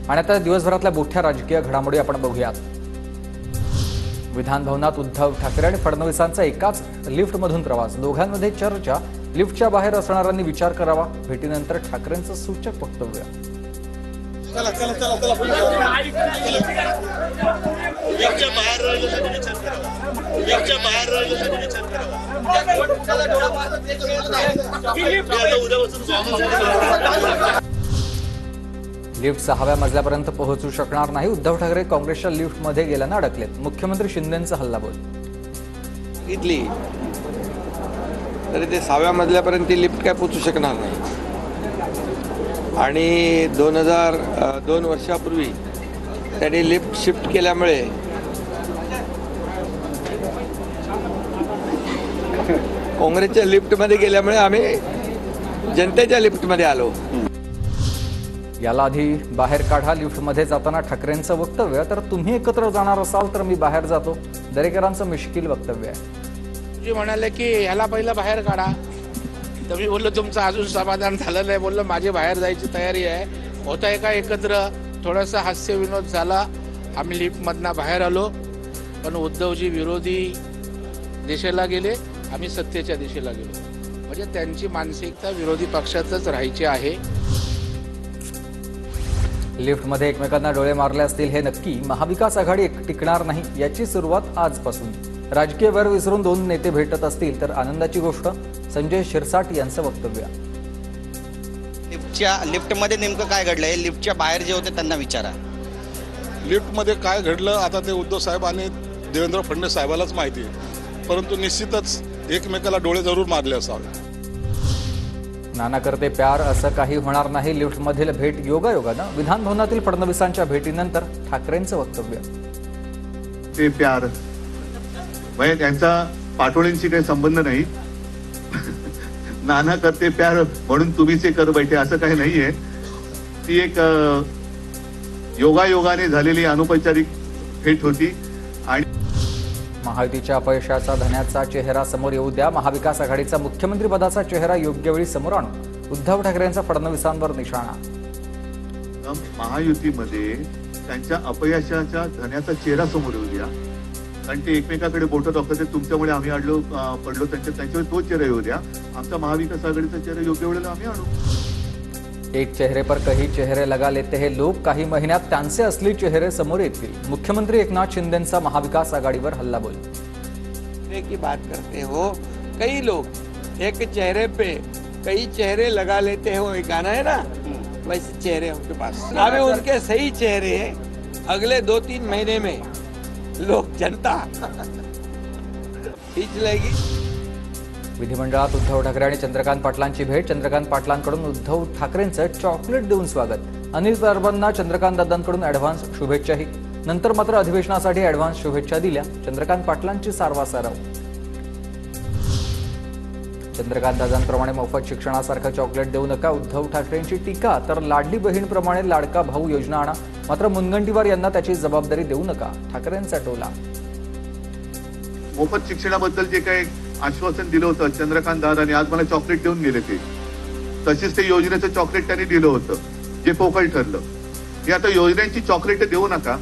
आणि आता दिवसभरातल्या मोठ्या राजकीय घडामोडी आपण बघूयात। विधान भवनात उद्धव ठाकरे आणि फडणवीसांचा एकाच लिफ्टमधून प्रवास, दोघांमध्ये चर्चा। लिफ्टच्या बाहेर असणाऱ्यांनी विचार करावा, भेटीनंतर ठाकरेंचं सूचक वक्तव्य। लिफ्ट 6व्या मजल्यापर्यंत पोहोचू शकणार नाही, उद्धव ठाकरे काँग्रेसच्या लिफ्टमध्ये गेल्यानं अडकलेत। मुख्यमंत्री शिंदेंचा हल्लाबोल। इथली तरी ते 6व्या मजल्यापर्यंत ती लिफ्ट काय पोहोचू शकणार नाही। आणि 2002 वर्षापूर्वी त्यांनी लिफ्ट शिफ्ट केल्यामुळे काँग्रेसच्या लिफ्टमध्ये गेल्यामुळे आम्ही जनतेच्या लिफ्टमध्ये आलो। याला आधी बाहेर काढा, लिफ्टमध्ये जाताना ठाकरेंचं वक्तव्य। तर तुम्ही एकत्र जाणार असाल तर मी बाहेर जातो, दरेकरांचं मिश्किल वक्तव्य आहे। जी म्हणाले की ह्याला पहिलं बाहेर काढा, तर मी बोललो तुमचं अजून समाधान झालं नाही। बोललो माझी बाहेर जायची तयारी आहे, होता एका एकत्र। थोडासा हास्य विनोद झाला, आम्ही लिफ्टमधनं बाहेर आलो। पण उद्धवजी विरोधी दिशेला गेले, आम्ही सत्तेच्या दिशेला गेलो। म्हणजे त्यांची मानसिकता विरोधी पक्षातच राहायची आहे। लिफ्टमध्ये एकमेकांना डोळे मारले असतील हे नक्की। महाविकास आघाडी टिकणार नाही याची सुरुवात आजपासून। राजकीय वैर विसरून दोन नेते भेटत असतील तर आनंदाची गोष्ट। संजय शिरसाट यांचं वक्तव्य। लिफ्टमध्ये नेमकं काय घडलं हे लिफ्टच्या बाहेर जे होते त्यांना विचारा। लिफ्टमध्ये काय घडलं आता ते उद्धव साहेब आणि देवेंद्र फडणवीस साहेबालाच माहिती आहे, परंतु निश्चितच एकमेकाला डोळे जरूर मारले असावे। नाना करते प्यार असं काही होणार नाही, लिफ्टमधील भेट योगायोगानं। विधान भवनातील फडणवीसांच्या भेटीनंतर ठाकरेंचं वक्तव्य। ते प्यार म्हणजे त्यांचा पाठोळींशी काही संबंध नाही। नाना करते प्यार म्हणून तुम्हीच कर बैठे असं काही नाहीये। ती एक योगायोगाने झालेली अनौपचारिक भेट होती। आणि महायुतीच्या अपयशाचा धन्याचा चेहरा समोर येऊ द्या, महाविकास आघाडीचा मुख्यमंत्रीपदाचा चेहरा योग्य वेळी समोर आणू। उद्धव ठाकरेंचा फडणवीसांवर निशाणा। महायुतीमध्ये त्यांच्या अपयशाच्या धन्याचा चेहरा समोर येऊ द्या, कारण ते एकमेकाकडे बोटं दाखवतात। तुमच्यामुळे आम्ही पडलो, त्यांच्यावर तो चेहरा येऊ द्या। आमचा महाविकास आघाडीचा चेहरा योग्य वेळेला आम्ही आणू। एक चेहरे पर कई चेहरे लगा लेते हैं लोग, काही महिन्यात त्यांचे असली चेहरे समोर येतील। मुख्यमंत्री एकनाथ शिंदेंचा महाविकास आघाडीवर हल्लाबोल। की बात करते हो, कई लोग एक चेहरे पे कई चेहरे लगा लेते हो, एक गाना है ना, वैसे चेहरे उनके पास। अभी उनके सही चेहरे अगले 2-3 महीने में लोग जनता खींच लेगी। विधिमंडळात उद्धव ठाकरे आणि चंद्रकांत पाटलांची भेट। चंद्रकांत पाटलांकडून उद्धव ठाकरेंचं चॉकलेट देऊन स्वागत। अनिल परबांना चंद्रकांत दादांकडून ॲडव्हान्स शुभेच्छाही। नंतर मात्र अधिवेशनासाठी ॲडव्हान्स शुभेच्छा दिल्या चंद्रकांत पाटलांची सारवासारव। चंद्रकांत दादांप्रमाणे मोफत शिक्षणासारखं चॉकलेट देऊ नका, उद्धव ठाकरेंची टीका। तर लाडली बहीणप्रमाणे लाडका भाऊ योजना आणा, मात्र मुनगंटीवार यांना त्याची जबाबदारी देऊ नका, ठाकरेंचा टोला। मोफत शिक्षणाबद्दल जे काही आश्वासन दिलं होतं चंद्रकांत दादांनी, आज मला चॉकलेट देऊन गेले ते। तसेच ते योजनेचं चॉकलेट त्यांनी दिलं होतं जे पोकळ ठरलं। हे आता योजनेची चॉकलेट देऊ नका,